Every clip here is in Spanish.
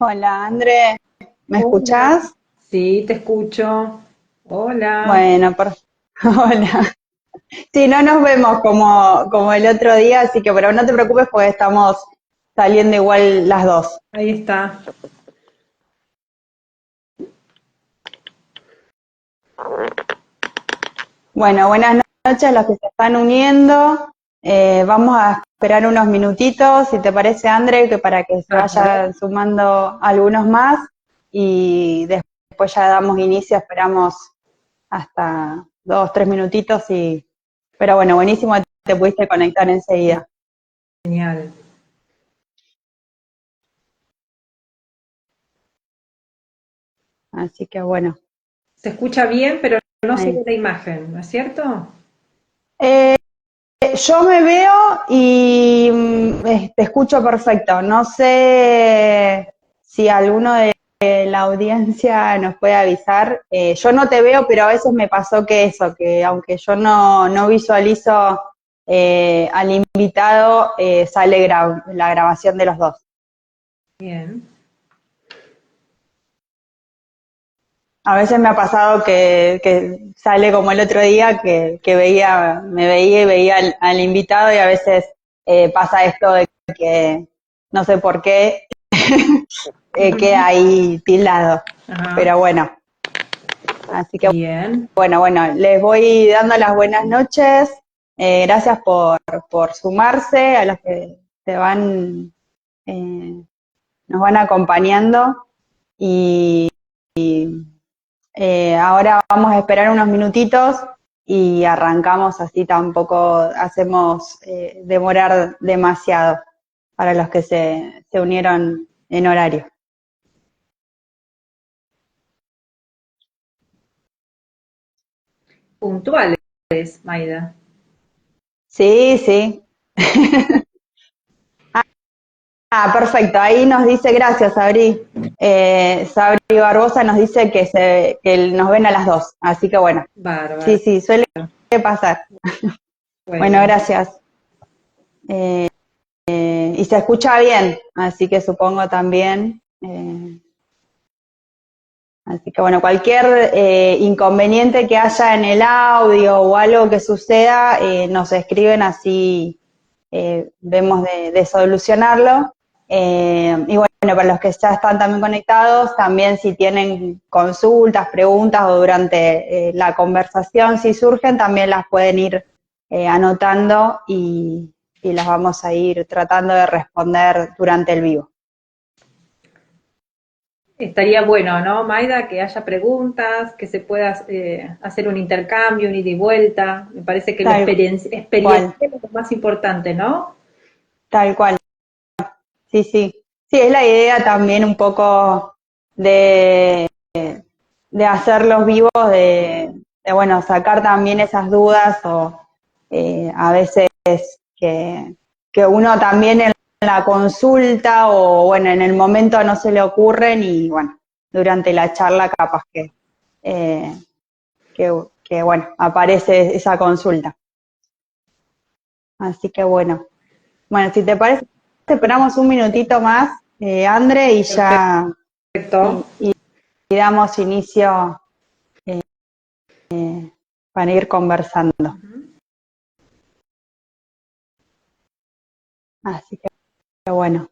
Hola, André, ¿me Hola. escuchás? Sí, te escucho. Hola. Bueno, hola. Sí, no nos vemos como el otro día, así que pero no te preocupes porque estamos saliendo igual las dos. Ahí está. Bueno, buenas noches a los que se están uniendo. Vamos a esperar unos minutitos, si te parece, André, que para que se A ver. vayan sumando algunos más y después ya damos inicio, esperamos hasta 2, 3 minutitos pero bueno, buenísimo que te pudiste conectar enseguida. Genial. Así que bueno, Se escucha bien, pero no se ve ahí. la imagen, ¿no es cierto? Eh, yo me veo y te escucho perfecto. No sé si alguno de la audiencia nos puede avisar. Yo no te veo, pero a veces me pasó que eso, que aunque yo no visualizo al invitado, sale la grabación de los dos. Bien. A veces me ha pasado que sale como el otro día que me veía y veía al invitado y a veces pasa esto de que no sé por qué queda ahí tildado. Ajá. Pero bueno, así que Bien. bueno, les voy dando las buenas noches. Gracias por sumarse, a los que se van, eh, nos van acompañando y ahora vamos a esperar unos minutitos y arrancamos, así tampoco hacemos demorar demasiado para los que se unieron en horario. Puntuales, Maida. Sí, sí. Perfecto. Ahí nos dice, gracias, Sabri. Sabri Barbosa nos dice que nos ven a las 2. Así que bueno, sí, Bárbaro. sí, suele pasar. Bueno, Bueno. gracias. Y se escucha bien, así que supongo también. Así que bueno, cualquier inconveniente que haya en el audio o algo que suceda, nos escriben así vemos de solucionarlo. Y bueno, para los que ya están también conectados, también si tienen consultas, preguntas o durante la conversación, si surgen, también las pueden ir anotando y las vamos a ir tratando de responder durante el vivo. Estaría bueno, ¿no, Maida? Que haya preguntas, que se pueda hacer un intercambio, un ida y vuelta. Me parece que la Tal experiencia cual, es lo más importante, ¿no? tal cual. Sí, sí. Sí, es la idea también un poco de, de hacerlos vivos, bueno, sacar también esas dudas o a veces que, que uno también en la consulta o bueno, en el momento no se le ocurren y bueno, durante la charla capaz eh, que bueno, aparece esa consulta. Así que bueno. Bueno, si te parece, esperamos un minutito más, André, y ya Perfecto. y damos inicio para ir conversando. Así que bueno.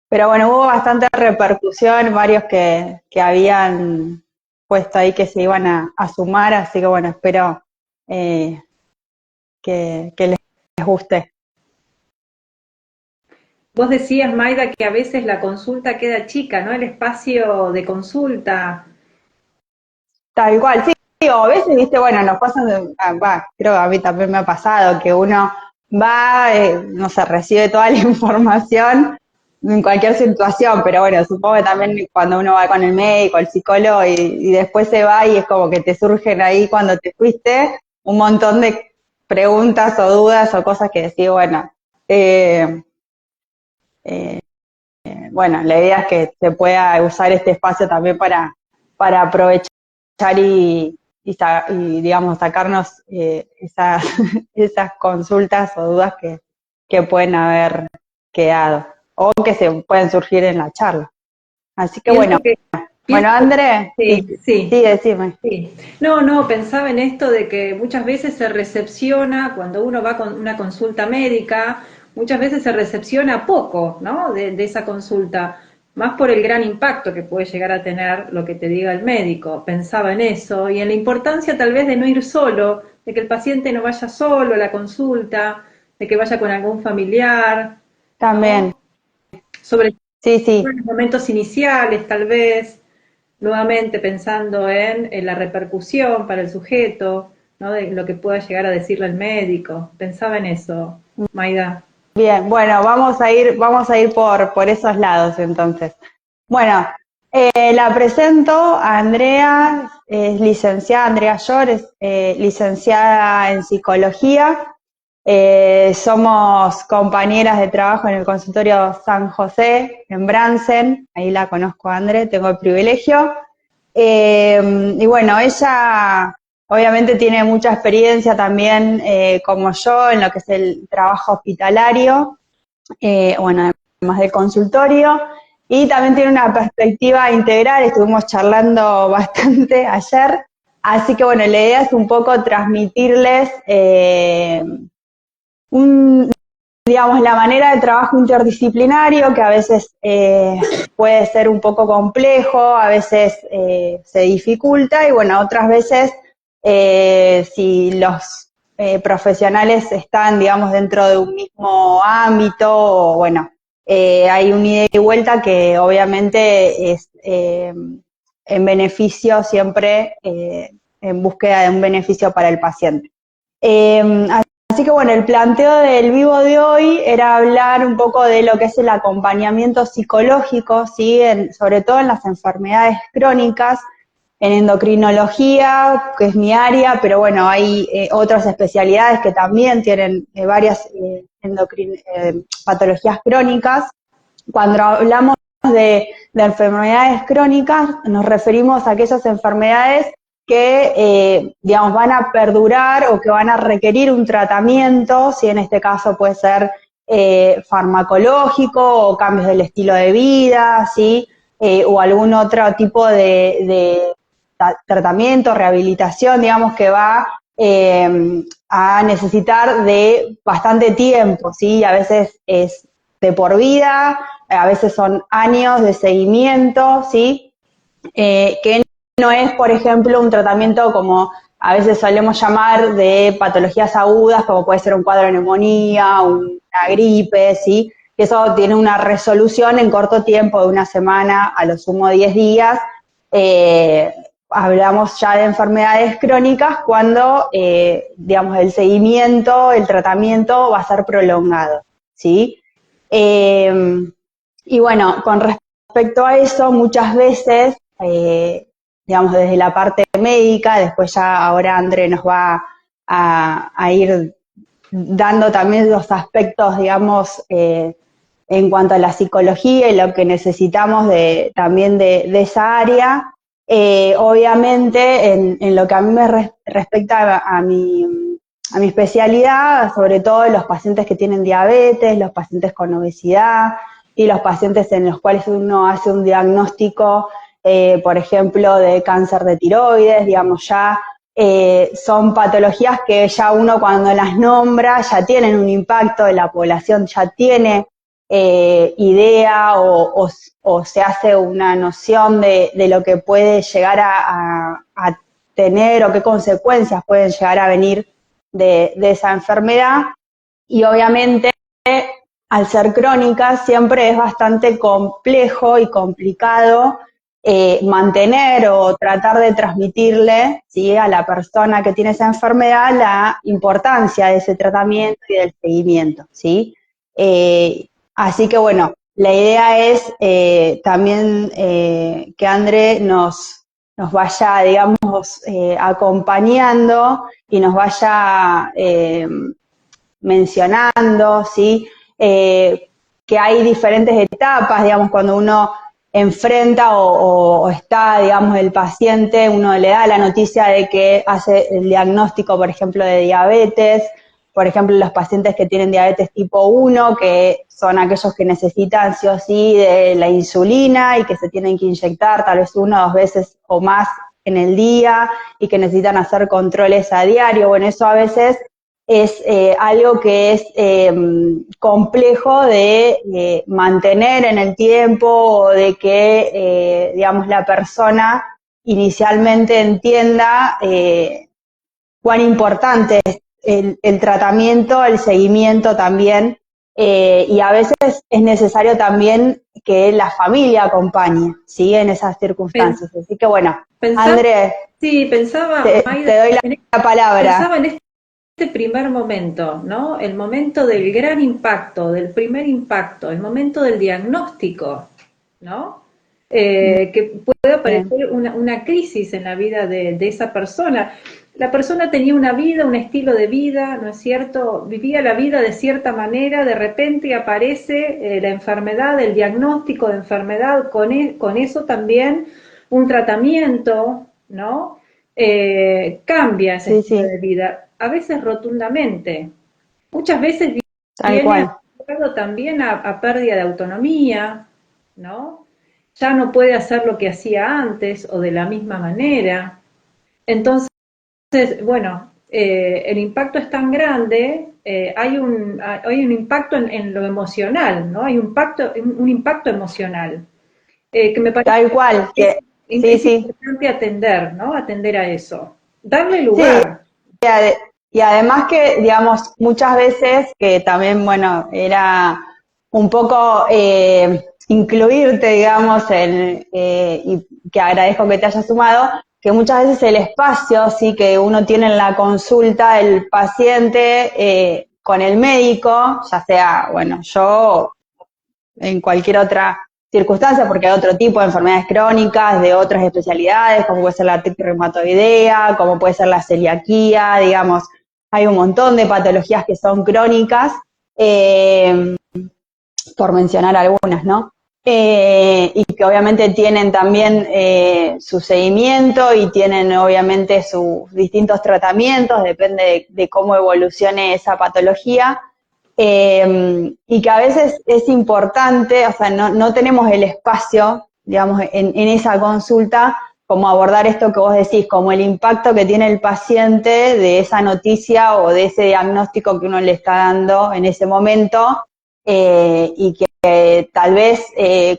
Pero bueno, hubo bastante repercusión, varios que habían puesto ahí que se iban a sumar, así que bueno, espero eh, que les guste. Vos decías, Maida, que a veces la consulta queda chica, ¿no? El espacio de consulta. Tal cual, sí, digo, a veces, viste, bueno, nos pasa, creo que a mí también me ha pasado, que uno va, no sé, recibe toda la información en cualquier situación, pero bueno, supongo que también cuando uno va con el médico, el psicólogo y después se va y es como que te surgen ahí cuando te fuiste un montón de preguntas o dudas o cosas que decís, bueno, eh, eh, bueno, la idea es que se pueda usar este espacio también para aprovechar y digamos, sacarnos esas consultas o dudas que pueden haber quedado. o que se pueden surgir en la charla. Así que Pienso que, bueno, André, sí, sí. sí, decime. Sí. No, pensaba en esto de que muchas veces se recepciona, cuando uno va con una consulta médica, muchas veces se recepciona poco, ¿no? De esa consulta, más por el gran impacto que puede llegar a tener lo que te diga el médico. Pensaba en eso y en la importancia tal vez de no ir solo, de que el paciente no vaya solo a la consulta, de que vaya con algún familiar, También, ¿no? Sobre sí, todo sí, en los momentos iniciales, tal vez nuevamente pensando en la repercusión para el sujeto, ¿no? De lo que pueda llegar a decirle el médico. Pensaba en eso, Maida. bien, bueno, vamos a ir por esos lados entonces. Bueno, la presento a Andrea, es licenciada, Andrea Llor, es licenciada en psicología. Somos compañeras de trabajo en el consultorio San José, en Bransen, ahí la conozco a André, tengo el privilegio. Y bueno, ella obviamente tiene mucha experiencia también, como yo, en lo que es el trabajo hospitalario, bueno, además del consultorio, y también tiene una perspectiva integral, estuvimos charlando bastante ayer, así que bueno, la idea es un poco transmitirles digamos, la manera de trabajo interdisciplinario, que a veces puede ser un poco complejo, a veces se dificulta, y bueno, otras veces si los profesionales están, digamos, dentro de un mismo ámbito, o bueno, hay un ida y vuelta que obviamente es en beneficio siempre, en búsqueda de un beneficio para el paciente. Así que bueno, el planteo del vivo de hoy era hablar un poco de lo que es el acompañamiento psicológico, ¿sí? Sobre todo en las enfermedades crónicas, en endocrinología, que es mi área, pero bueno, hay otras especialidades que también tienen varias patologías crónicas. Cuando hablamos de enfermedades crónicas, nos referimos a aquellas enfermedades que, digamos, van a perdurar o que van a requerir un tratamiento, si en este caso puede ser farmacológico o cambios del estilo de vida, ¿sí? O algún otro tipo de tratamiento, rehabilitación, digamos, que va a necesitar de bastante tiempo, ¿sí? A veces es de por vida, a veces son años de seguimiento, ¿sí? Que no es, por ejemplo, un tratamiento como a veces solemos llamar de patologías agudas, como puede ser un cuadro de neumonía, una gripe, ¿sí? Que eso tiene una resolución en corto tiempo, de una semana, a lo sumo 10 días. Hablamos ya de enfermedades crónicas cuando, digamos, el seguimiento, el tratamiento va a ser prolongado, ¿sí? Y bueno, con respecto a eso, muchas veces, digamos, desde la parte médica, después ya ahora André nos va a ir dando también los aspectos, digamos, en cuanto a la psicología y lo que necesitamos también de esa área. Obviamente, en lo que a mí me respecta a mi especialidad, sobre todo los pacientes que tienen diabetes, los pacientes con obesidad y los pacientes en los cuales uno hace un diagnóstico, por ejemplo, de cáncer de tiroides, digamos, ya son patologías que ya uno cuando las nombra ya tienen un impacto en la población, ya tiene idea o se hace una noción de lo que puede llegar a tener o qué consecuencias pueden llegar a venir de esa enfermedad. Y obviamente, al ser crónica, siempre es bastante complejo y complicado mantener o tratar de transmitirle, ¿sí?, a la persona que tiene esa enfermedad la importancia de ese tratamiento y del seguimiento, ¿sí? Así que bueno, la idea es también que André nos vaya, digamos, acompañando y nos vaya mencionando, ¿sí? Que hay diferentes etapas, digamos, cuando uno enfrenta o está, digamos, el paciente, uno le da la noticia de que hace el diagnóstico, por ejemplo, de diabetes, por ejemplo, los pacientes que tienen diabetes tipo 1, que son aquellos que necesitan sí o sí de la insulina y que se tienen que inyectar tal vez 1 o 2 veces o más en el día y que necesitan hacer controles a diario. Bueno, eso a veces es algo que es complejo de mantener en el tiempo o de que, digamos, la persona inicialmente entienda cuán importante es el tratamiento, el seguimiento también, y a veces es necesario también que la familia acompañe, ¿sí? En esas circunstancias. Así que bueno, Pensaba, André, sí, pensaba, te Maida, doy la palabra. pensaba en este primer momento, ¿no? El momento del gran impacto, del primer impacto, el momento del diagnóstico, ¿no? Que puede Bien. aparecer una crisis en la vida de esa persona. La persona tenía una vida, un estilo de vida, ¿no es cierto? Vivía la vida de cierta manera, de repente aparece la enfermedad, el diagnóstico de enfermedad, con eso también un tratamiento, ¿no? Cambia ese Sí, estilo sí, de vida, a veces rotundamente. Muchas veces tal viene cual. asociado también a pérdida de autonomía, ¿no? Ya no puede hacer lo que hacía antes o de la misma manera. Entonces, bueno, el impacto es tan grande, hay un impacto en lo emocional, ¿no? Hay un impacto emocional, que me parece Tal cual, que que sí, es sí. importante atender, ¿no? Atender a eso. Darle Sí, lugar. y además que, digamos, muchas veces que también, bueno, era un poco incluirte, digamos, y que agradezco que te hayas sumado, que muchas veces el espacio, sí, que uno tiene en la consulta, el paciente con el médico, ya sea, bueno, yo en cualquier otra circunstancia, porque hay otro tipo de enfermedades crónicas, de otras especialidades, como puede ser la artritis reumatoidea, como puede ser la celiaquía, digamos, hay un montón de patologías que son crónicas, eh, por mencionar algunas, ¿no? Y que obviamente tienen también su seguimiento y tienen obviamente sus distintos tratamientos, depende de cómo evolucione esa patología. Y que a veces es importante, o sea, no tenemos el espacio, digamos, en esa consulta, como abordar esto que vos decís, como el impacto que tiene el paciente de esa noticia o de ese diagnóstico que uno le está dando en ese momento, y que tal vez,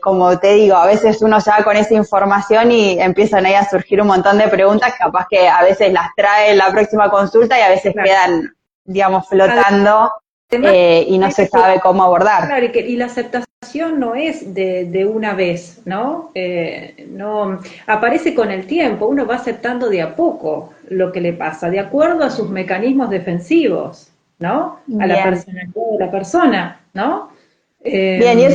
como te digo, a veces uno ya con esa información y empiezan ahí a surgir un montón de preguntas, capaz que a veces las trae en la próxima consulta y a veces Claro. quedan, digamos, flotando Además, y no hay se que, sabe cómo abordar. claro, y la aceptación no es de una vez, ¿no? No aparece con el tiempo, uno va aceptando de a poco lo que le pasa, de acuerdo a sus mecanismos defensivos, ¿no? A la Bien, personalidad de la persona, ¿no? bien, y Eh,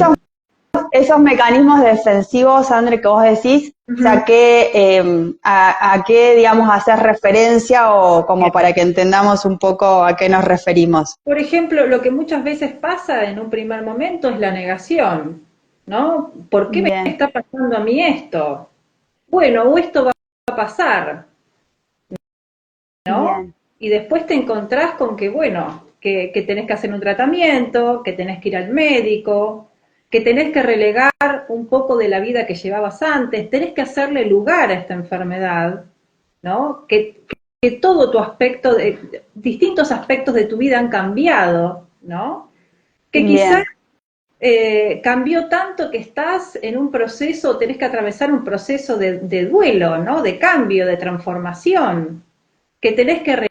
esos mecanismos defensivos, André, que vos decís, o ujú. sea, a qué, digamos, hacer referencia o como para que entendamos un poco a qué nos referimos. Por ejemplo, lo que muchas veces pasa en un primer momento es la negación, ¿no? ¿Por qué me Bien, está pasando a mí esto? Bueno, o esto va a pasar, ¿no? bien, Y después te encontrás con que, bueno, que tenés que hacer un tratamiento, que tenés que ir al médico, que tenés que relegar un poco de la vida que llevabas antes, tenés que hacerle lugar a esta enfermedad, ¿no? Que todo tu aspecto, distintos aspectos de tu vida han cambiado, ¿no? Que quizás bien, cambió tanto que estás en un proceso, tenés que atravesar un proceso de duelo, ¿no? De cambio, de transformación, que tenés que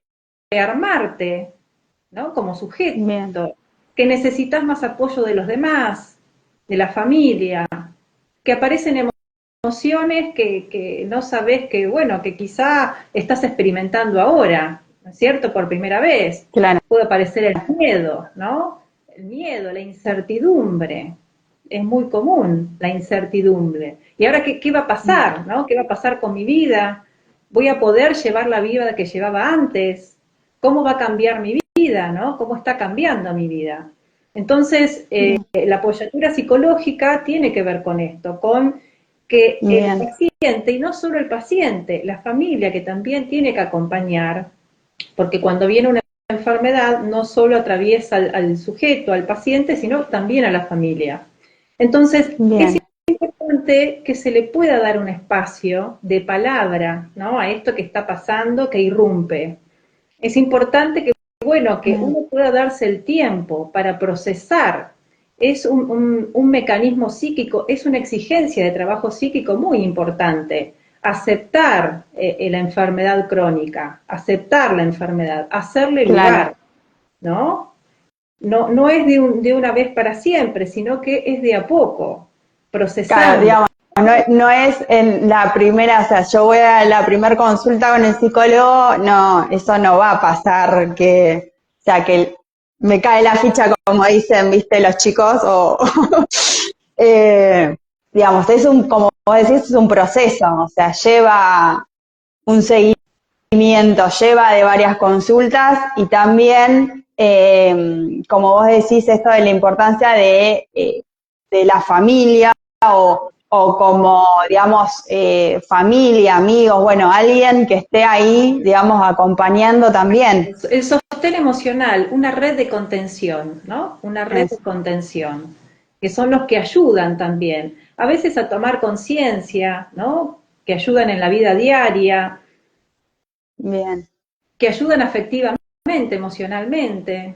rearmarte, ¿no? Como sujeto, bien, que necesitas más apoyo de los demás, de la familia, que aparecen emociones que no sabes que, bueno, que quizá estás experimentando ahora, ¿no es cierto? Por primera vez. claro, Puede aparecer el miedo, ¿no? El miedo, la incertidumbre. Es muy común la incertidumbre. ¿Y ahora qué va a pasar, no? ¿Qué va a pasar con mi vida? ¿Voy a poder llevar la vida que llevaba antes? ¿Cómo va a cambiar mi vida, no? ¿Cómo está cambiando mi vida? Entonces, la apoyatura psicológica tiene que ver con esto, con que el bien, paciente, y no solo el paciente, la familia que también tiene que acompañar, porque cuando viene una enfermedad no solo atraviesa al sujeto, al paciente, sino también a la familia. Entonces, Bien. es importante que se le pueda dar un espacio de palabra, ¿no?, a esto que está pasando, que irrumpe. Es importante que, bueno, que Bien. uno pueda darse el tiempo para procesar. Es un mecanismo psíquico, es una exigencia de trabajo psíquico muy importante. Aceptar la enfermedad crónica, aceptar la enfermedad, hacerle Claro. lugar, ¿no? No es de una vez para siempre, sino que es de a poco, Claro, procesando. digamos, no es en la primera, o sea, yo voy a la primera consulta con el psicólogo, no, eso no va a pasar, o sea, que me cae la ficha como dicen, viste, los chicos, eh, digamos, como vos decís, es un proceso, o sea, lleva un seguimiento, lleva de varias consultas y también, como vos decís, esto de la importancia de la familia o como, digamos, familia, amigos, bueno, alguien que esté ahí, digamos, acompañando también. El sostén emocional, una red de contención, ¿no? Una red de Eso. contención, que son los que ayudan también, a veces a tomar conciencia, ¿no? Que ayudan en la vida diaria, Bien, que ayudan afectivamente, emocionalmente,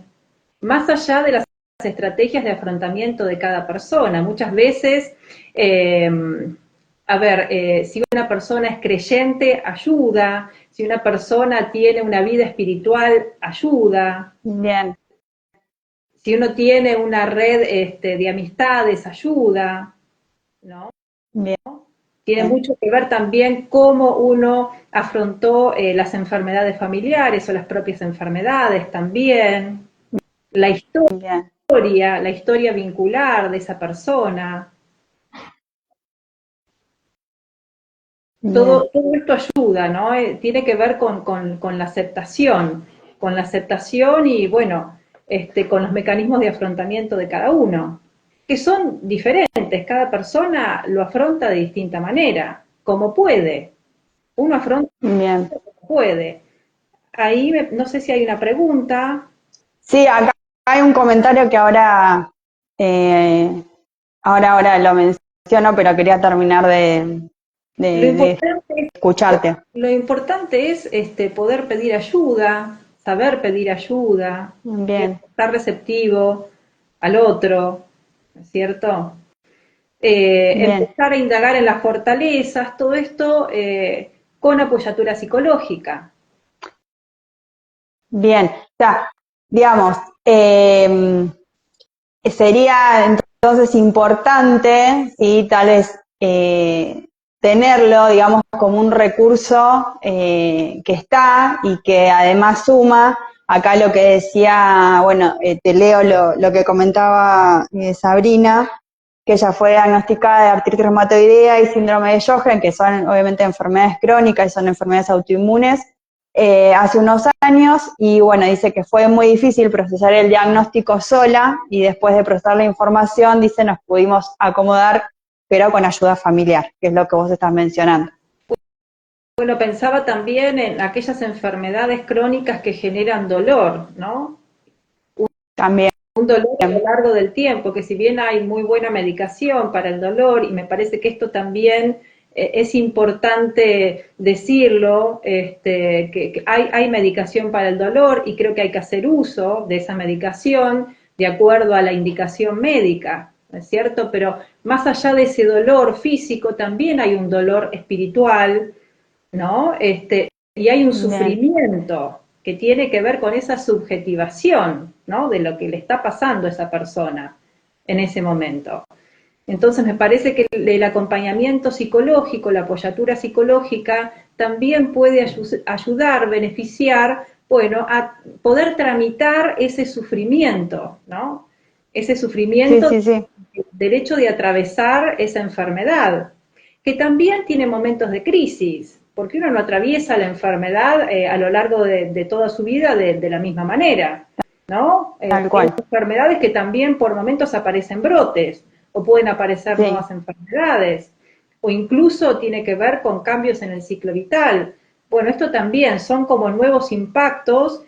más allá de las estrategias de afrontamiento de cada persona. Muchas veces, eh, si una persona es creyente, ayuda; si una persona tiene una vida espiritual, ayuda; bien, si uno tiene una red de amistades, ayuda, ¿no? bien, Tiene mucho que ver también cómo uno afrontó las enfermedades familiares o las propias enfermedades también, la bien, la historia vincular de esa persona. bien, Todo esto ayuda, ¿no? Tiene que ver con con la aceptación y, bueno, con los mecanismos de afrontamiento de cada uno, que son diferentes; cada persona lo afronta de distinta manera, como puede. Uno afronta bien. como puede. Ahí no sé si hay una pregunta. Sí, acá hay un comentario que eh, ahora lo menciono, pero quería terminar Lo de importante escucharte. Lo importante es poder pedir ayuda, saber pedir ayuda, Bien, estar receptivo al otro, ¿no es cierto? bien, Empezar a indagar en las fortalezas, todo esto con apoyatura psicológica. bien. O sea, digamos, sería entonces importante, sí, tal vez tenerlo, digamos, como un recurso que está y que además suma. Acá lo que decía, bueno, te leo lo que comentaba Sabrina, que ella fue diagnosticada de artritis reumatoidea y síndrome de Sjögren, que son obviamente enfermedades crónicas y son enfermedades autoinmunes, hace unos años, y bueno, dice que fue muy difícil procesar el diagnóstico sola y después de procesar la información, dice, nos pudimos acomodar, pero con ayuda familiar, que es lo que vos estás mencionando. Bueno, pensaba también en aquellas enfermedades crónicas que generan dolor, ¿no? También, Un dolor a lo largo del tiempo, que si bien hay muy buena medicación para el dolor, y me parece que esto también es importante decirlo, que hay medicación para el dolor y creo que hay que hacer uso de esa medicación de acuerdo a la indicación médica, ¿no es cierto? Pero más allá de ese dolor físico, también hay un dolor espiritual, ¿no? Y hay un bien, sufrimiento que tiene que ver con esa subjetivación, ¿no? De lo que le está pasando a esa persona en ese momento. Entonces me parece que el acompañamiento psicológico, la apoyatura psicológica, también puede ayudar, beneficiar, bueno, a poder tramitar ese sufrimiento, ¿no? Ese sí, sufrimiento, sí, sí, del hecho de atravesar esa enfermedad, que también tiene momentos de crisis, porque uno no atraviesa la enfermedad a lo largo de toda su vida de la misma manera, ¿no? tal Hay cual, enfermedades que también por momentos aparecen brotes, o pueden aparecer sí, nuevas enfermedades, o incluso tiene que ver con cambios en el ciclo vital. Bueno, esto también son como nuevos impactos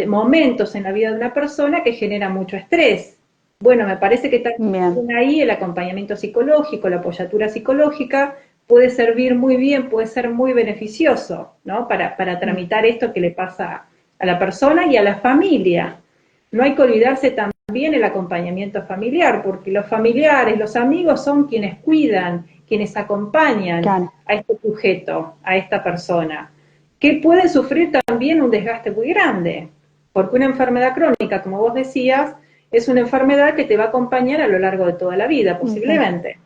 momentos en la vida de una persona que genera mucho estrés. Bueno, me parece que Bien, también ahí el acompañamiento psicológico, la apoyatura psicológica puede servir muy bien, puede ser muy beneficioso, ¿no? Para tramitar esto que le pasa a la persona y a la familia. No hay que olvidarse también el acompañamiento familiar, porque los familiares, los amigos son quienes cuidan, quienes acompañan claro. a este sujeto, a esta persona, que pueden sufrir también un desgaste muy grande, porque una enfermedad crónica, como vos decías, es una enfermedad que te va a acompañar a lo largo de toda la vida, Ujú. posiblemente,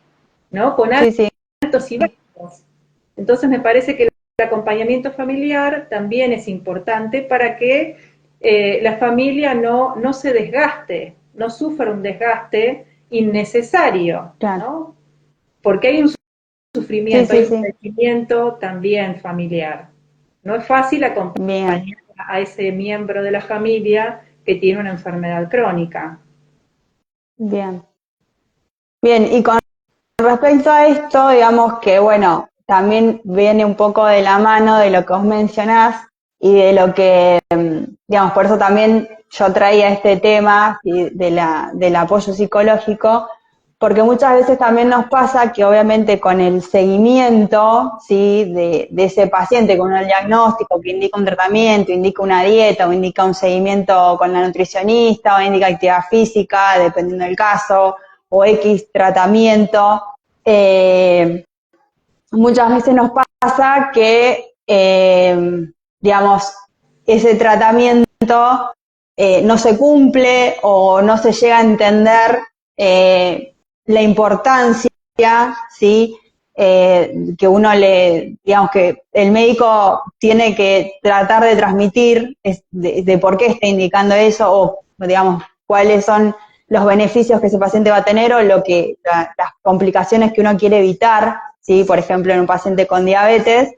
¿no? Con Sí, sí, altos y bajos. Entonces me parece que el acompañamiento familiar también es importante para que la familia no se desgaste, no sufra un desgaste innecesario, claro. ¿no? Porque hay un Sí, sufrimiento, sí, hay un sí. sentimiento también familiar. No es fácil Bien, acompañar a ese miembro de la familia que tiene una enfermedad crónica. bien. Bien, y con respecto a esto, digamos que, bueno, también viene un poco de la mano de lo que vos mencionás y de lo que, digamos, por eso también yo traía este tema ¿sí? Del apoyo psicológico, porque muchas veces también nos pasa que obviamente con el seguimiento, ¿sí? de ese paciente con el diagnóstico que indica un tratamiento, indica una dieta o indica un seguimiento con la nutricionista o indica actividad física, dependiendo del caso, o X tratamiento, eh, muchas veces nos pasa que, digamos, ese tratamiento no se cumple o no se llega a entender la importancia, ¿sí? Que uno digamos que el médico tiene que tratar de transmitir de por qué está indicando eso o, digamos, cuáles son los beneficios que ese paciente va a tener o las complicaciones que uno quiere evitar, ¿sí? Por ejemplo, en un paciente con diabetes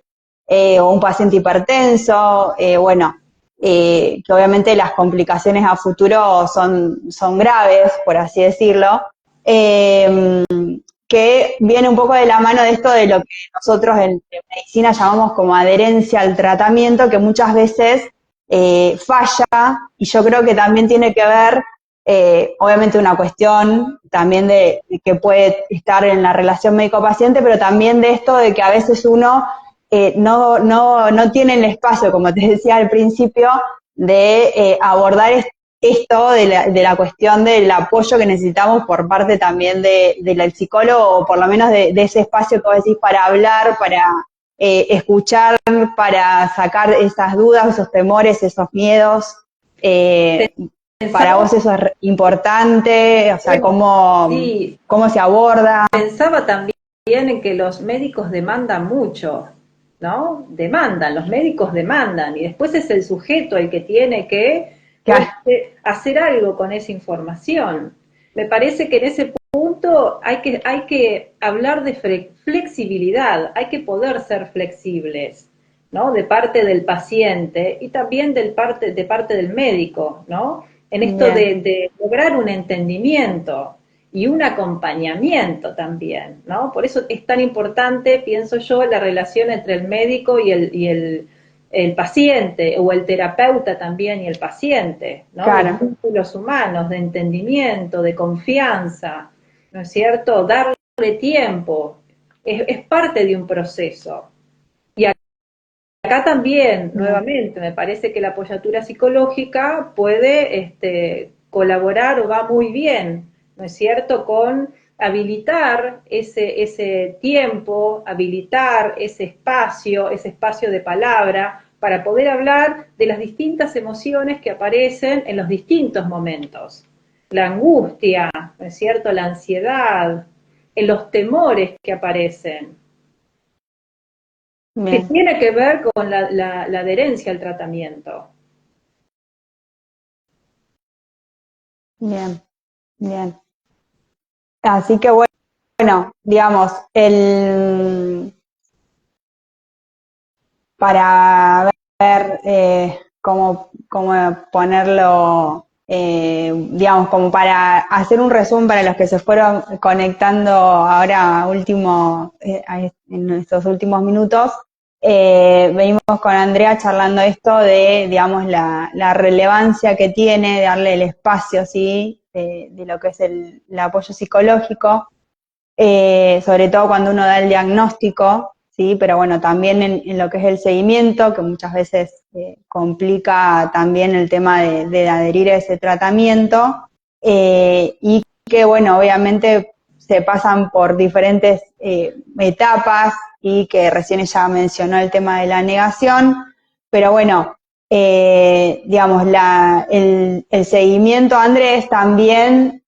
o un paciente hipertenso, bueno, que obviamente las complicaciones a futuro son graves, por así decirlo, eh, que viene un poco de la mano de esto de lo que nosotros en medicina llamamos como adherencia al tratamiento, que muchas veces falla, y yo creo que también tiene que ver obviamente una cuestión también de que puede estar en la relación médico-paciente, pero también de esto de que a veces uno no tiene el espacio, como te decía al principio, de abordar esto de la cuestión del apoyo que necesitamos por parte también del psicólogo, o por lo menos de ese espacio que vos decís para hablar, para escuchar, para sacar esas dudas, esos temores, esos miedos. Eh, para Pensaba, vos eso es importante, o sea, bueno, sí, cómo se aborda. pensaba también en que los médicos demandan mucho, ¿no? Demandan, los médicos demandan y después es el sujeto el que tiene que Claro, hacer algo con esa información. Me parece que en ese punto hay que hablar de flexibilidad, hay que poder ser flexibles, ¿no? De parte del paciente y también de parte del médico, ¿no? En esto bien, de lograr un entendimiento y un acompañamiento también, ¿no? Por eso es tan importante, pienso yo, la relación entre el médico el paciente, o el terapeuta también y el paciente, ¿no? Los claro, vínculos humanos, de entendimiento, de confianza, ¿no es cierto? Darle tiempo, es parte de un proceso. Y acá también, bien, nuevamente, me parece que la apoyatura psicológica puede colaborar o va muy bien, ¿no es cierto?, con habilitar ese tiempo, habilitar ese espacio de palabra, para poder hablar de las distintas emociones que aparecen en los distintos momentos. La angustia, ¿no es cierto?, la ansiedad, en los temores que aparecen, que bien, tiene que ver con la adherencia al tratamiento. bien, bien. Así que bueno, digamos, para ver cómo ponerlo, digamos, como para hacer un resumen para los que se fueron conectando ahora en estos últimos minutos. venimos con Andrea charlando esto de, digamos, la relevancia que tiene, darle el espacio, ¿sí? De lo que es el apoyo psicológico, sobre todo cuando uno da el diagnóstico, ¿sí? Pero bueno, también en lo que es el seguimiento, que muchas veces complica también el tema de adherir a ese tratamiento, y que bueno, obviamente se pasan por diferentes etapas, y que recién ella mencionó el tema de la negación, pero bueno, digamos, el seguimiento, Andrés, también,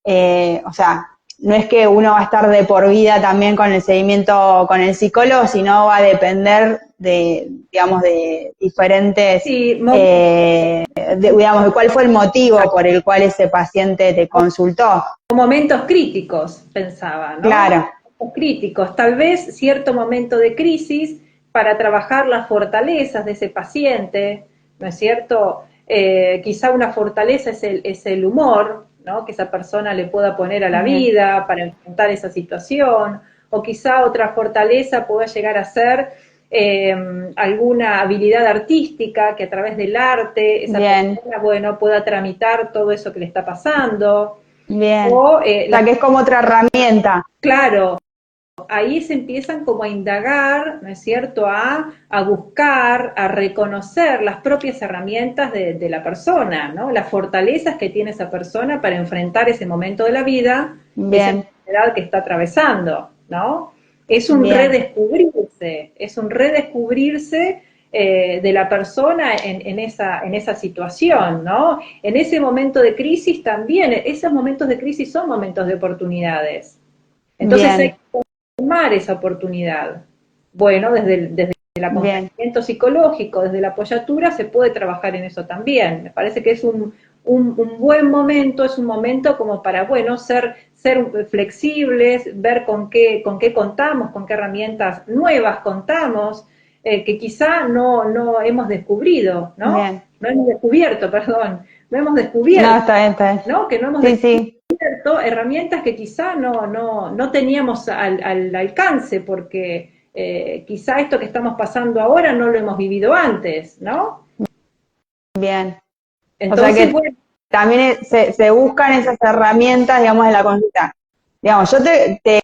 o sea, no es que uno va a estar de por vida también con el seguimiento con el psicólogo, sino va a depender de, digamos, de diferentes, Sí, digamos, de cuál fue el motivo por el cual ese paciente te consultó. momentos críticos, pensaba, ¿no? Claro. Momentos críticos, tal vez cierto momento de crisis para trabajar las fortalezas de ese paciente, ¿no es cierto? Quizá una fortaleza es el humor, ¿no? Que esa persona le pueda poner a la Bien. vida para enfrentar esa situación, o quizá otra fortaleza pueda llegar a ser alguna habilidad artística que a través del arte esa Bien. persona, bueno, pueda tramitar todo eso que le está pasando. Bien. O, O sea, que es como otra herramienta. claro, ahí se empiezan como a indagar, ¿no es cierto?, a buscar, a reconocer las propias herramientas de la persona, ¿no? Las fortalezas que tiene esa persona para enfrentar ese momento de la vida, esa Bien. enfermedad que está atravesando, ¿no? Bien. Es un redescubrirse de la persona en esa situación, ¿no? En ese momento de crisis también, esos momentos de crisis son momentos de oportunidades. Entonces hay Bien. que tomar esa oportunidad. Bueno, desde el Bien. acompañamiento psicológico, desde la apoyatura, se puede trabajar en eso también. Me parece que es un buen momento, es un momento como para, bueno, ser flexibles, ver con qué contamos, con qué herramientas nuevas contamos, que quizá no hemos descubrido, ¿no? Bien. No hemos descubierto, perdón, no hemos No, descubierto, está bien, está bien. ¿no? Que no hemos Sí, descubierto sí. herramientas que quizá no teníamos al alcance, porque quizá esto que estamos pasando ahora no lo hemos vivido antes, ¿no? Bien. O sea Entonces, que bueno, también se buscan esas herramientas, digamos, en la consulta. Digamos, yo te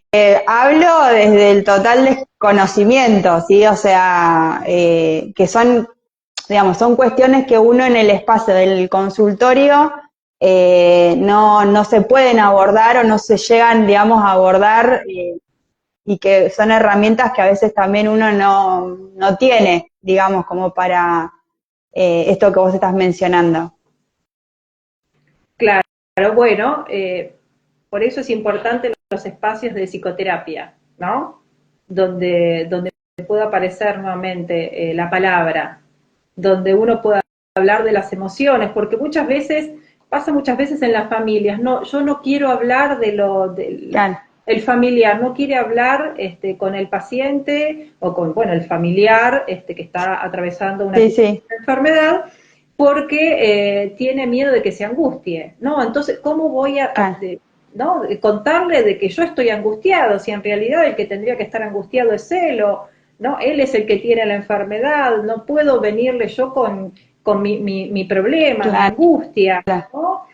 hablo desde el total desconocimiento, ¿sí? O sea, que son, digamos, son cuestiones que uno en el espacio del consultorio no se pueden abordar o no se llegan, digamos, a abordar, y que son herramientas que a veces también uno no tiene, digamos, como para esto que vos estás mencionando. claro, bueno, por eso es importante los espacios de psicoterapia, ¿no? Donde pueda aparecer nuevamente la palabra, donde uno pueda hablar de las emociones, porque muchas veces, pasa muchas veces en las familias, no, yo no quiero hablar del Claro. el familiar, no quiere hablar con el paciente o con, bueno, el familiar que está atravesando una Sí, situación sí. de enfermedad, porque tiene miedo de que se angustie, ¿no? Entonces, ¿cómo voy Claro. ¿no? Contarle de que yo estoy angustiado, si en realidad el que tendría que estar angustiado es él, o ¿no? Él es el que tiene la enfermedad, no puedo venirle yo con mi problema, mi Claro. angustia, ¿no?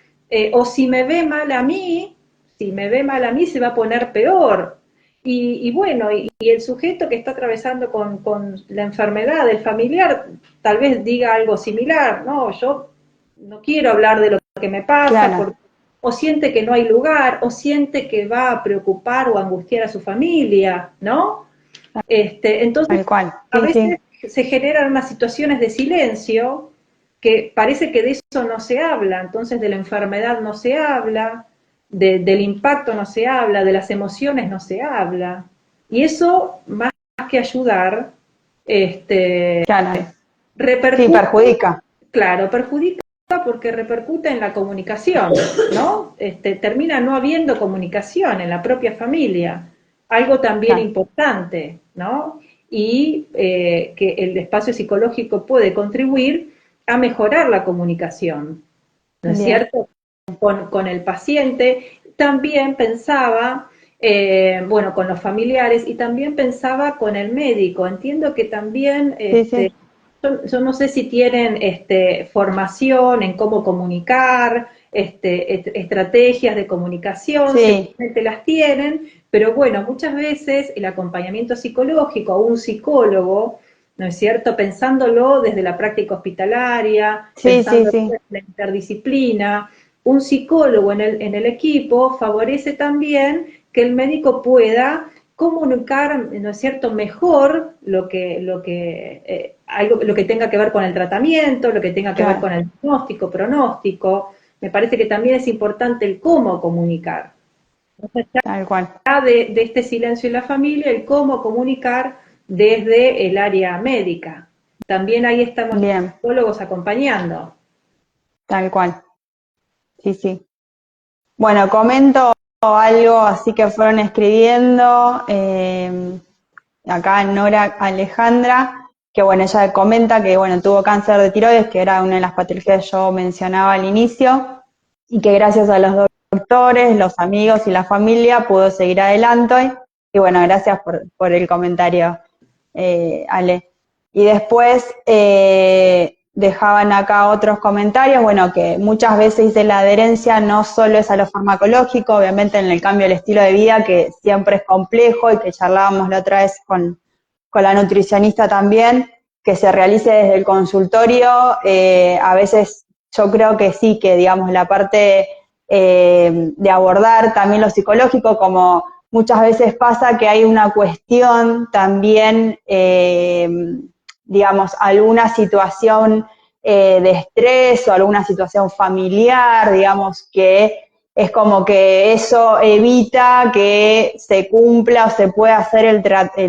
O si me ve mal a mí, si me ve mal a mí se va a poner peor. Y bueno, y el sujeto que está atravesando con la enfermedad, el familiar, tal vez diga algo similar, no, yo no quiero hablar de lo que me pasa, Claro. o siente que no hay lugar, o siente que va a preocupar o angustiar a su familia, ¿no? Entonces, Tal cual. a Sí, veces sí. se generan unas situaciones de silencio que parece que de eso no se habla, entonces de la enfermedad no se habla, del impacto no se habla, de las emociones no se habla. Y eso, más que ayudar, Claro. Sí, repercute, perjudica. claro, perjudica porque repercute en la comunicación, ¿no? Termina no habiendo comunicación en la propia familia, algo también Claro. importante, ¿no? Y que el espacio psicológico puede contribuir a mejorar la comunicación, ¿no es Bien. cierto? Con el paciente. También pensaba bueno, con los familiares y también pensaba con el médico. Entiendo que también, Sí, sí, yo no sé si tienen formación en cómo comunicar, estrategias de comunicación, sí, seguramente las tienen, pero bueno, muchas veces el acompañamiento psicológico o un psicólogo, ¿no es cierto? Pensándolo desde la práctica hospitalaria, sí, sí, pensándolo sí, desde la interdisciplina, un psicólogo en el equipo favorece también que el médico pueda comunicar, ¿no es cierto?, mejor lo que tenga que ver con el tratamiento, lo que tenga que ver claro, con el diagnóstico, pronóstico. Me parece que también es importante el cómo comunicar. Más tal cual. allá de este silencio en la familia, el cómo comunicar desde el área médica. También ahí estamos los Bien, psicólogos acompañando. tal cual. Sí, sí. Bueno, comento algo así que fueron escribiendo. Acá Nora Alejandra, que bueno, ella comenta que bueno, tuvo cáncer de tiroides, que era una de las patologías que yo mencionaba al inicio, y que gracias a los doctores, los amigos y la familia pudo seguir adelante. Y bueno, gracias por el comentario, Ale. Y después dejaban acá otros comentarios, bueno, que muchas veces dice la adherencia no solo es a lo farmacológico, obviamente en el cambio del estilo de vida, que siempre es complejo y que charlábamos la otra vez con la nutricionista también, que se realice desde el consultorio, a veces yo creo que sí, que digamos la parte de abordar también lo psicológico, como muchas veces pasa que hay una cuestión también, digamos, alguna situación de estrés o alguna situación familiar, digamos, que es como que eso evita que se cumpla o se pueda hacer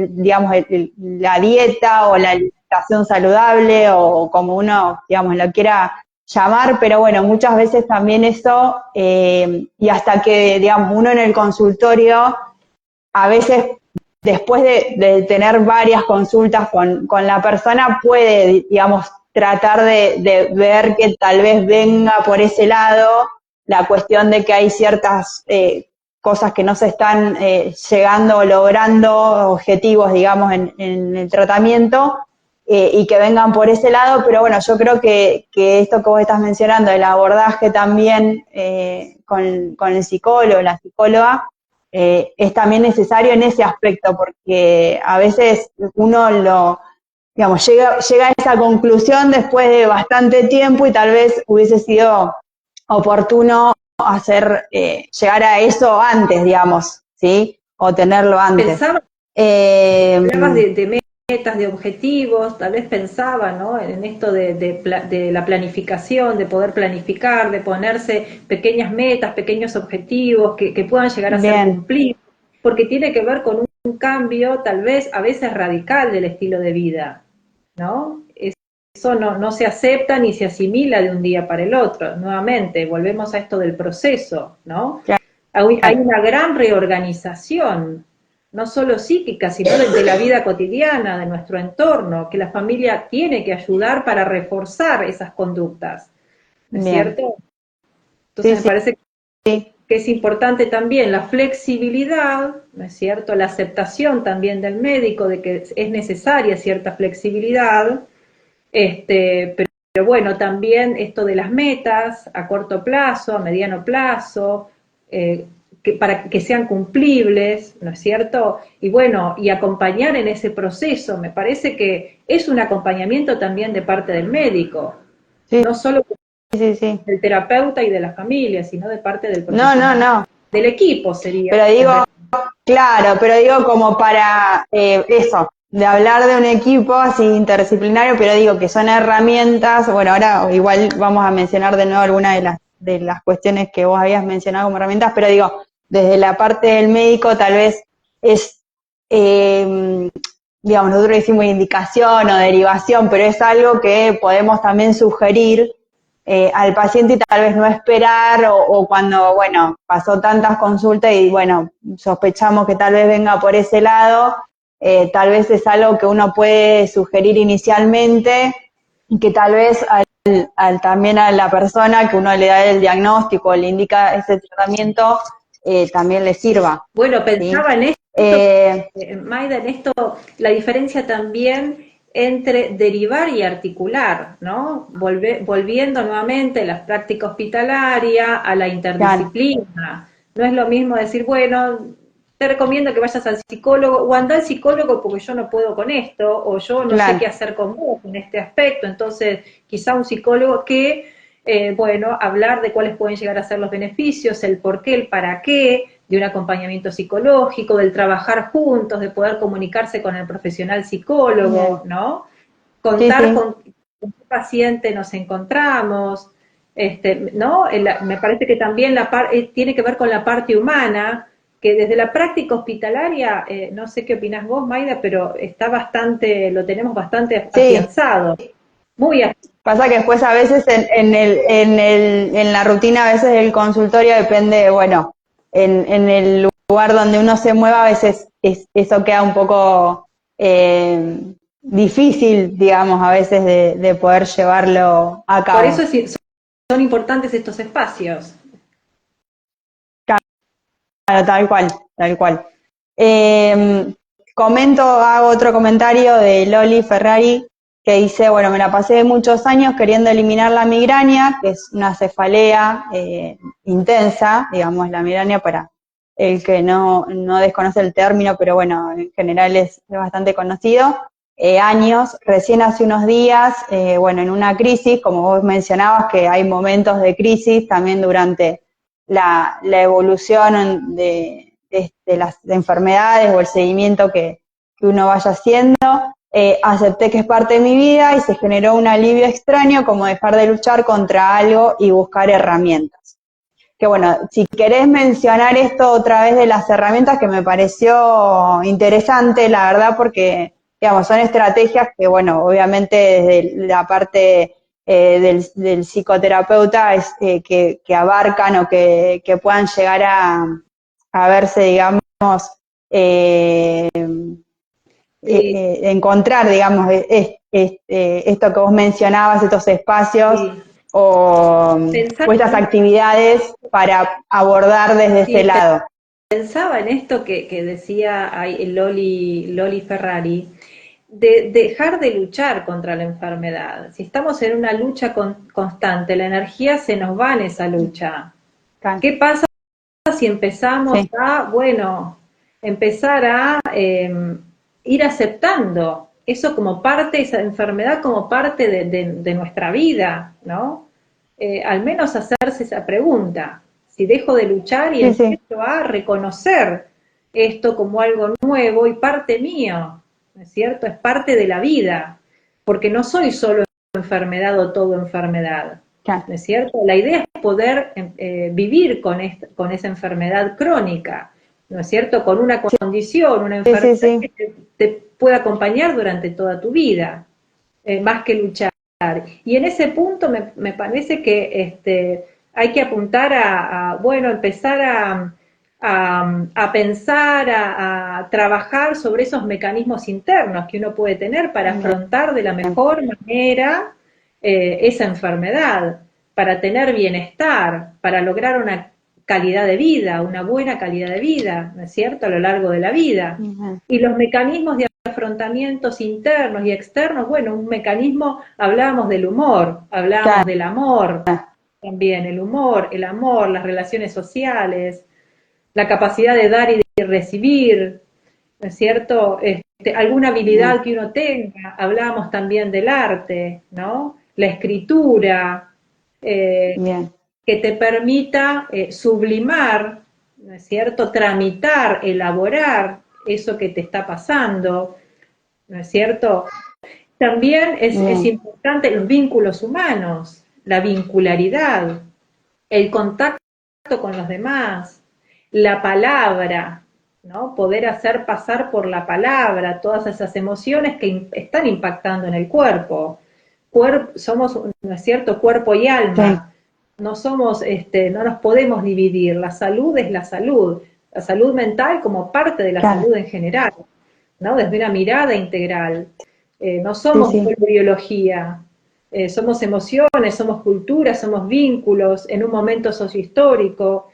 digamos, la dieta o la alimentación saludable o como uno, digamos, lo quiera llamar, pero bueno, muchas veces también eso, y hasta que, digamos, uno en el consultorio, a veces después de tener varias consultas con la persona, puede, digamos, tratar de ver que tal vez venga por ese lado la cuestión de que hay ciertas cosas que no se están llegando o logrando, objetivos, digamos, en el tratamiento, y que vengan por ese lado, pero bueno, yo creo que esto que vos estás mencionando, el abordaje también con el psicólogo, la psicóloga, es también necesario en ese aspecto, porque a veces uno digamos, llega a esa conclusión después de bastante tiempo y tal vez hubiese sido oportuno llegar a eso antes, digamos, ¿sí? O tenerlo antes. Pensaba Eh, Hablabas de metas, de objetivos, tal vez pensaba, ¿no?, en esto de la planificación, de poder planificar, de ponerse pequeñas metas, pequeños objetivos que puedan llegar a ser bien, cumplidos, porque tiene que ver con un cambio tal vez a veces radical del estilo de vida, ¿no? Eso no se acepta ni se asimila de un día para el otro. Nuevamente, volvemos a esto del proceso, ¿no? Hay una gran reorganización, no solo psíquica, sino de la vida cotidiana, de nuestro entorno, que la familia tiene que ayudar para reforzar esas conductas, ¿no es bien. cierto? Sí, Entonces me sí, parece sí, que es importante también la flexibilidad, ¿no es cierto? La aceptación también del médico de que es necesaria cierta flexibilidad, pero bueno, también esto de las metas a corto plazo, a mediano plazo, para que sean cumplibles, ¿no es cierto? Y bueno, y acompañar en ese proceso, me parece que es un acompañamiento también de parte del médico, sí, no solo sí, sí. del terapeuta y de la familia, sino de parte del No, no, profesional, no. del equipo sería, Pero en digo, realidad. claro, pero digo como para eso, de hablar de un equipo así interdisciplinario, pero digo que son herramientas, bueno, ahora igual vamos a mencionar de nuevo algunas de las cuestiones que vos habías mencionado como herramientas, pero digo, desde la parte del médico tal vez es, digamos, nosotros decimos indicación o derivación, pero es algo que podemos también sugerir al paciente y tal vez no esperar o cuando, bueno, pasó tantas consultas y bueno, sospechamos que tal vez venga por ese lado, tal vez es algo que uno puede sugerir inicialmente y que tal vez también a la persona que uno le da el diagnóstico, le indica ese tratamiento, también le sirva. Bueno, ¿sí? pensaba en esto, Eh, Maida, en esto, la diferencia también entre derivar y articular, ¿no? Volviendo nuevamente a la práctica hospitalaria, a la claro, interdisciplina. No es lo mismo decir, bueno, te recomiendo que vayas al psicólogo, o anda al psicólogo porque yo no puedo con esto, o yo no sé qué claro, hacer con vos en este aspecto. Entonces, quizá un psicólogo que, bueno, hablar de cuáles pueden llegar a ser los beneficios, el por qué, el para qué, de un acompañamiento psicológico, del trabajar juntos, de poder comunicarse con el profesional psicólogo, bien. ¿no? Sí, Contar sí, con qué paciente nos encontramos, ¿no? Me parece que también tiene que ver con la parte humana, que desde la práctica hospitalaria, no sé qué opinás vos, Maida, pero está bastante, lo tenemos bastante sí. afianzado, muy Pasa que después a veces en la rutina, a veces el consultorio depende, bueno, en el lugar donde uno se mueva, a veces eso queda un poco difícil, digamos, a veces de poder llevarlo a por eso cabo. son importantes estos espacios. Claro, tal cual, tal cual. Eh, hago otro comentario de Loli Ferrari que dice, bueno, me la pasé muchos años queriendo eliminar la migraña, que es una cefalea intensa, digamos, la migraña para el que no desconoce el término, pero bueno, en general es bastante conocido. Años, recién hace unos días, bueno, en una crisis, como vos mencionabas, que hay momentos de crisis también durante la evolución de las enfermedades o el seguimiento que uno vaya haciendo. Acepté que es parte de mi vida y se generó un alivio extraño como dejar de luchar contra algo y buscar herramientas. Que bueno, si querés mencionar esto otra vez de las herramientas, que me pareció interesante, la verdad, porque digamos, son estrategias que, bueno, obviamente desde la parte del psicoterapeuta que abarcan o que puedan llegar a verse, digamos, eh, Sí, encontrar, digamos, esto que vos mencionabas, estos espacios sí. o Pensar estas en, actividades para abordar desde ese sí, lado. pensaba en esto que decía ahí Loli Ferrari, de dejar de luchar contra la enfermedad. Si estamos en una lucha constante, la energía se nos va en esa lucha. Claro, ¿Qué pasa si empezamos sí, a, bueno, empezar a ir aceptando eso como parte, esa enfermedad como parte de nuestra vida, ¿no? Al menos hacerse esa pregunta, si dejo de luchar y sí, sí, empiezo a reconocer esto como algo nuevo y parte mío, ¿no es cierto? Es parte de la vida, porque no soy solo enfermedad o todo enfermedad, claro. ¿no es cierto? La idea es poder vivir con esa enfermedad crónica, ¿no es cierto? Con una condición, una Sí, sí, enfermedad sí, que te puede acompañar durante toda tu vida, más que luchar. Y en ese punto me parece que hay que apuntar bueno, empezar a pensar, a trabajar sobre esos mecanismos internos que uno puede tener para bien, afrontar de la mejor manera esa enfermedad, para tener bienestar, para lograr una calidad de vida, una buena calidad de vida, ¿no es cierto?, a lo largo de la vida. bien, Y los mecanismos de afrontamientos internos y externos, bueno, un mecanismo, hablábamos del humor, hablábamos claro, del amor, también el humor, el amor, las relaciones sociales, la capacidad de dar y de recibir, ¿no es cierto? Alguna bien, habilidad que uno tenga, hablábamos también del arte, ¿no? La escritura, eh, bien, que te permita sublimar, ¿no es cierto? Tramitar, elaborar eso que te está pasando, ¿no es cierto? También es bien, importante los vínculos humanos, la vincularidad, el contacto con los demás, la palabra, ¿no? Poder hacer pasar por la palabra todas esas emociones que están impactando en el cuerpo. Somos, ¿no es cierto?, cuerpo y sí, alma. No somos, no nos podemos dividir. La salud es la salud mental como parte de la claro, salud en general, ¿no? Desde una mirada integral. No sí, somos sí, solo biología, somos emociones, somos cultura, somos vínculos en un momento sociohistórico.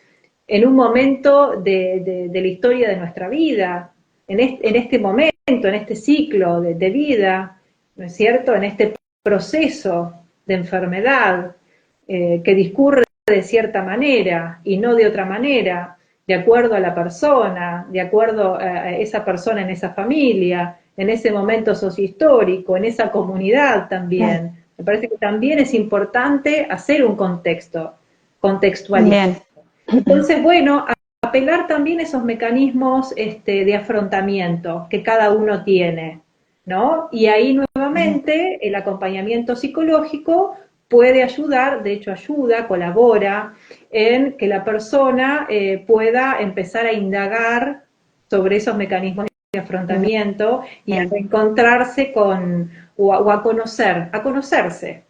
en un momento de la historia de nuestra vida, en este momento, en este ciclo de vida, ¿no es cierto?, en este proceso de enfermedad que discurre de cierta manera y no de otra manera, de acuerdo a la persona, de acuerdo a esa persona en esa familia, en ese momento sociohistórico, en esa comunidad también. Me parece que también es importante hacer un contexto, contextualizar. Bien. Entonces, bueno, apelar también a esos mecanismos de afrontamiento que cada uno tiene, ¿no? Y ahí nuevamente el acompañamiento psicológico puede ayudar, de hecho ayuda, colabora en que la persona pueda empezar a indagar sobre esos mecanismos de afrontamiento y a encontrarse con, o a conocerse.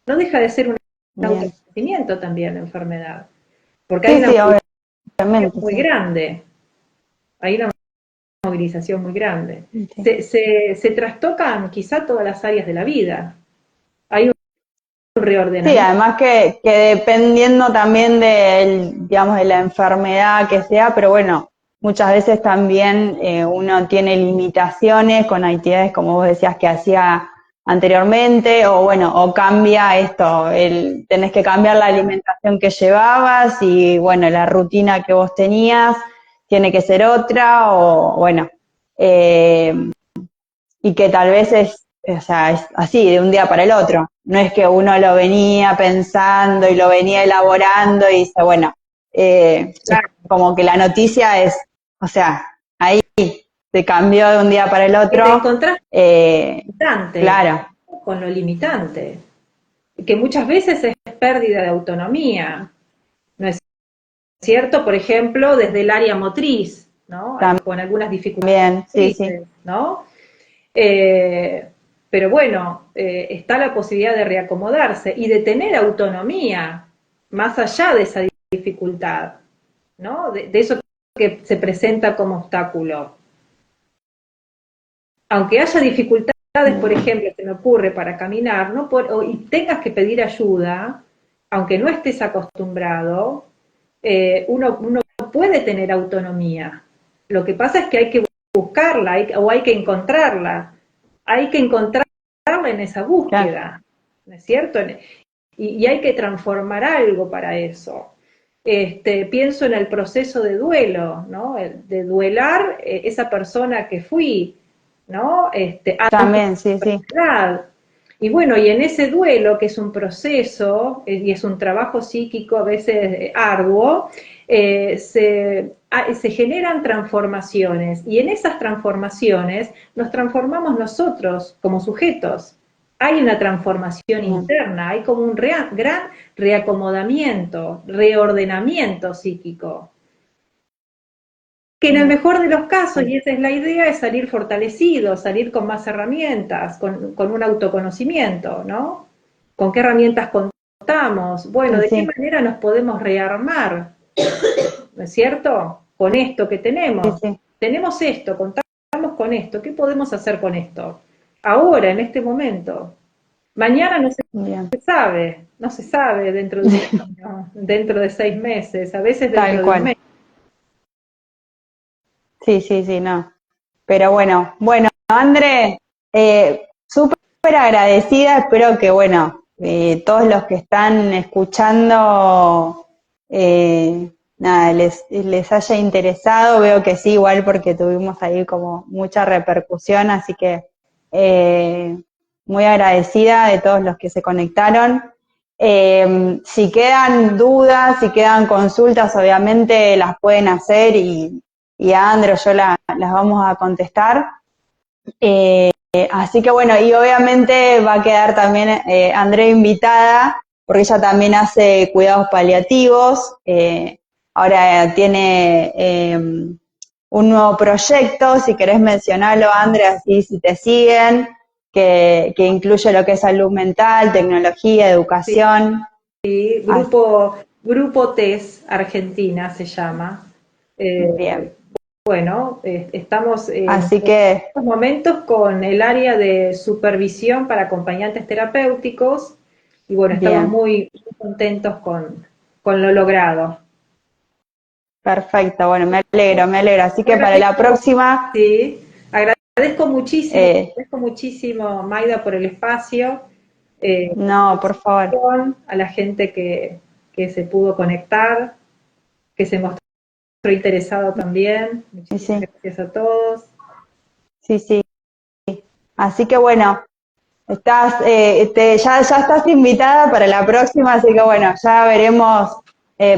No deja de ser un Bien. autoconocimiento también la enfermedad, porque hay Sí, una sí, movilización obviamente, muy sí. grande, hay una movilización muy grande. Sí. Se trastocan quizá todas las áreas de la vida, hay un Sí, reordenamiento. además que dependiendo también del, digamos, de la enfermedad que sea, pero bueno, muchas veces también uno tiene limitaciones con actividades, como vos decías, que hacía anteriormente, o bueno, o cambia esto, tenés que cambiar la alimentación que llevabas y bueno, la rutina que vos tenías tiene que ser otra, o bueno, eh, y que tal vez o sea, es así, de un día para el otro. No es que uno lo venía pensando y lo venía elaborando y dice, bueno, es Claro, como que la noticia es, o sea, ahí se cambió de un día para el que te otro. encontrás Eh, limitante, claro, con lo limitante, que muchas veces es pérdida de autonomía, ¿no es cierto? Por ejemplo, desde el área motriz, ¿no? Con algunas dificultades también, sí, sí, motrices, ¿no? Eh, pero bueno, está la posibilidad de reacomodarse y de tener autonomía más allá de esa dificultad, ¿no? De eso que se presenta como obstáculo. Aunque haya dificultades, por ejemplo, se me ocurre para caminar, ¿no? Y tengas que pedir ayuda, aunque no estés acostumbrado, uno puede tener autonomía. Lo que pasa es que hay que buscarla o hay que encontrarla. Hay que encontrarla en esa claro, búsqueda, ¿no es cierto? Y hay que transformar algo para eso. Pienso en el proceso de duelo, ¿no? De duelar esa persona que fui, ¿no? Ante también, sí, la sí, enfermedad. Y bueno, y en ese duelo, que es un proceso y es un trabajo psíquico a veces arduo, se generan transformaciones y en esas transformaciones nos transformamos nosotros como sujetos. Hay una transformación bien, interna, hay como un gran reacomodamiento, reordenamiento psíquico, que en el bien, mejor de los casos, sí, y esa es la idea, es salir fortalecido, salir con más herramientas, con un autoconocimiento, ¿no? ¿Con qué herramientas contamos? Bueno, ¿de qué sí, manera nos podemos rearmar? ¿No es cierto? Con esto que sí, tenemos. sí, Tenemos esto, contamos con esto. ¿Qué podemos hacer con esto? Ahora, en este momento. Mañana no se bien, sabe, no se sabe dentro de un año, dentro de 6 meses, a veces tal dentro de un cual. mes. Sí, sí, sí, no. Pero bueno, André, súper agradecida, espero que, bueno, todos los que están escuchando, nada, les haya interesado, veo que sí, igual porque tuvimos ahí como mucha repercusión, así que muy agradecida de todos los que se conectaron. Si quedan dudas, si quedan consultas, obviamente las pueden hacer y a Andro yo las vamos a contestar. Así que bueno, y obviamente va a quedar también Andrea invitada, porque ella también hace cuidados paliativos, ahora tiene un nuevo proyecto, si querés mencionarlo, Andrea, así si te siguen, que incluye lo que es salud mental, tecnología, educación. Sí, Así, Grupo TES Argentina se llama. bien, Eh, bueno, estamos en así que estos momentos con el área de supervisión para acompañantes terapéuticos y bueno, estamos bien. muy contentos con lo logrado. Perfecto, bueno, me alegro, me alegro. Así que para la Agradezco, próxima, sí, eh, agradezco muchísimo, Maida, por el espacio, por la no, por favor. discusión, a la gente que se pudo conectar, que se mostró interesado también. Sí, Muchísimas sí, gracias a todos. sí, sí. Así que bueno, ya estás invitada para la próxima, así que bueno, ya veremos,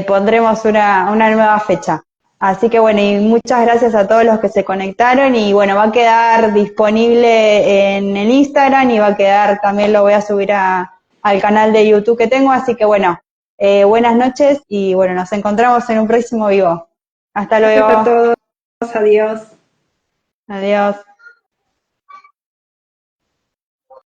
pondremos una nueva fecha. Así que bueno, y muchas gracias a todos los que se conectaron y bueno, va a quedar disponible en el Instagram y va a quedar, también lo voy a subir al canal de YouTube que tengo, así que bueno, buenas noches y bueno, nos encontramos en un próximo vivo. Hasta Gracias a luego, todos, adiós. adiós.